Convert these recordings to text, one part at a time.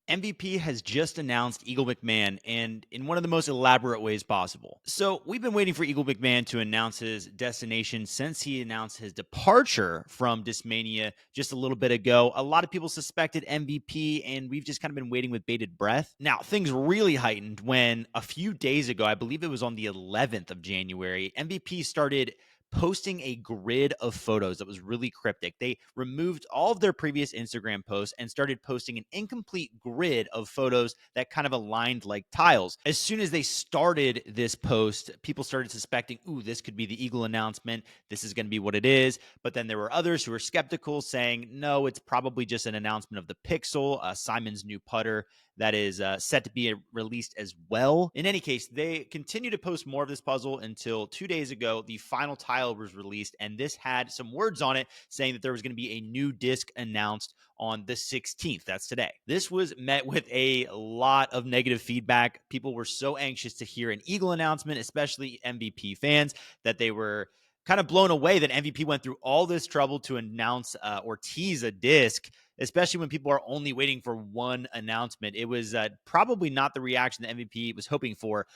MVP has just announced Eagle McMahon, and in one of the most elaborate ways possible. So, we've been waiting for Eagle McMahon to announce his destination since he announced his departure from Discmania just a little bit ago. A lot of people suspected MVP, and we've just kind of been waiting with bated breath. Now, things really heightened when a few days ago, I believe it was on the 11th of January, MVP started posting a grid of photos that was really cryptic. They removed all of their previous Instagram posts and started posting an incomplete grid of photos that kind of aligned like tiles. As soon as they started this post, people started suspecting, ooh, this could be the Eagle announcement. This is going to be what it is. But then there were others who were skeptical, saying, no, it's probably just an announcement of the Pixel, Simon's new putter that is set to be released as well. In any case, they continue to post more of this puzzle until 2 days ago, the final tile was released, and this had some words on it saying that there was going to be a new disc announced on the 16th. That's today. This was met with a lot of negative feedback. People were so anxious to hear an Eagle announcement, especially MVP fans, that they were kind of blown away that MVP went through all this trouble to announce or tease a disc, especially when people are only waiting for one announcement. It was probably not the reaction that MVP was hoping for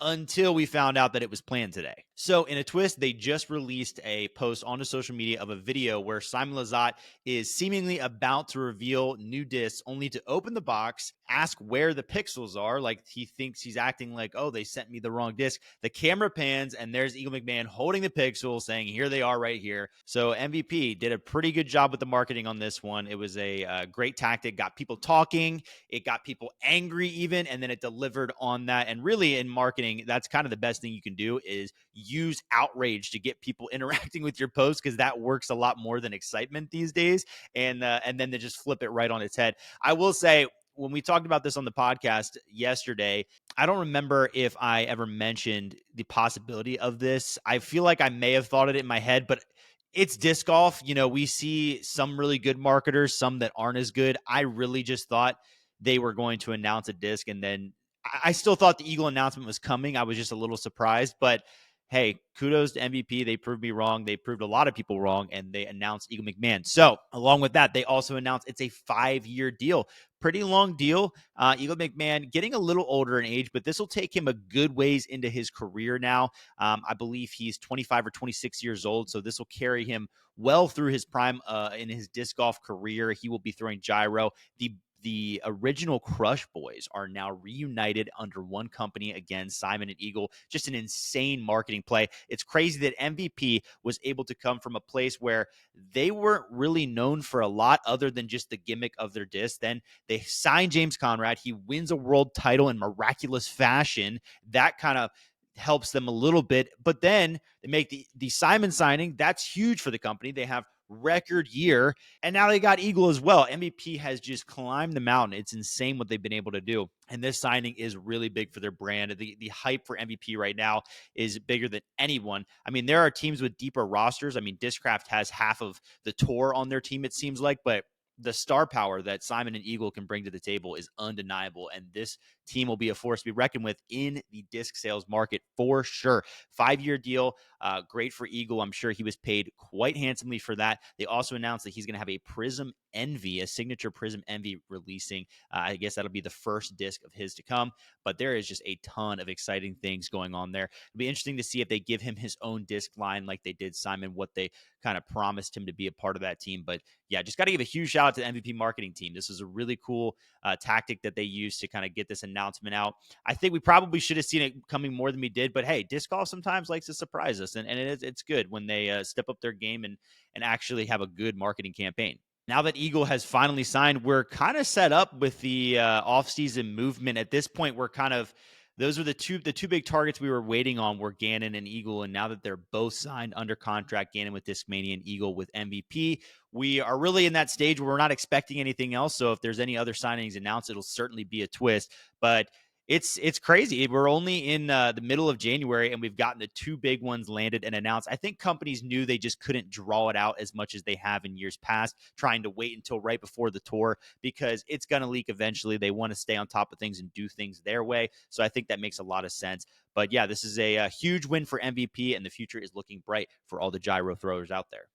until we found out that it was planned today. So, in a twist, they just released a post onto social media of a video where Simon Lizotte is seemingly about to reveal new discs, only to open the box, ask where the pixels are. Like he thinks he's acting like, oh, they sent me the wrong disc. The camera pans, and there's Eagle McMahon holding the pixels, saying, here they are right here. So, MVP did a pretty good job with the marketing on this one. It was a great tactic, got people talking, it got people angry, even, and then it delivered on that. And really, in marketing, that's kind of the best thing you can do is use outrage to get people interacting with your post, because that works a lot more than excitement these days. And then they just flip it right on its head. I will say, when we talked about this on the podcast yesterday, I don't remember if I ever mentioned the possibility of this. I feel like I may have thought it in my head, but it's disc golf. You know, we see some really good marketers, some that aren't as good. I really just thought they were going to announce a disc, and then I still thought the Eagle announcement was coming. I was just a little surprised, but hey, kudos to MVP. They proved me wrong. They proved a lot of people wrong, and they announced Eagle McMahon. So, along with that, they also announced it's a 5-year deal. Pretty long deal. Eagle McMahon getting a little older in age, but this will take him a good ways into his career now. I believe he's 25 or 26 years old, so this will carry him well through his prime in his disc golf career. He will be throwing gyro. The original Crush Boys are now reunited under one company again, Simon and Eagle. Just an insane marketing play. It's crazy that MVP was able to come from a place where they weren't really known for a lot other than just the gimmick of their disc. Then they sign James Conrad. He wins a world title in miraculous fashion. That kind of helps them a little bit. But then they make the Simon signing. That's huge for the company. They have record year, and now they got Eagle as well. MVP has just climbed the mountain. It's insane what they've been able to do, and this signing is really big for their brand. The hype for MVP right now is bigger than anyone. I mean, there are teams with deeper rosters. I mean, Discraft has half of the tour on their team, it seems like, but the star power that Simon and Eagle can bring to the table is undeniable, and this team will be a force to be reckoned with in the disc sales market for sure. 5-year deal, great for Eagle. I'm sure he was paid quite handsomely for that. They also announced that he's going to have a Prism Envy, a signature Prism Envy releasing. I guess that'll be the first disc of his to come, but there is just a ton of exciting things going on there. It'll be interesting to see if they give him his own disc line like they did Simon, what they kind of promised him to be a part of that team. But yeah, just got to give a huge shout out to the MVP marketing team. This is a really cool tactic that they used to kind of get this announcement out. I think we probably should have seen it coming more than we did, but hey, disc golf sometimes likes to surprise us, and it's good when they step up their game and actually have a good marketing campaign. Now that Eagle has finally signed, we're kind of set up with the offseason movement. At this point, we're kind of those were the two big targets we were waiting on were Gannon and Eagle, and now that they're both signed under contract, Gannon with Discmania and Eagle with MVP, we are really in that stage where we're not expecting anything else. So if there's any other signings announced, it'll certainly be a twist. But it's crazy. We're only in the middle of January, and we've gotten the two big ones landed and announced. I think companies knew they just couldn't draw it out as much as they have in years past, trying to wait until right before the tour because it's going to leak eventually. They want to stay on top of things and do things their way. So I think that makes a lot of sense. But yeah, this is a huge win for MVP, and the future is looking bright for all the gyro throwers out there.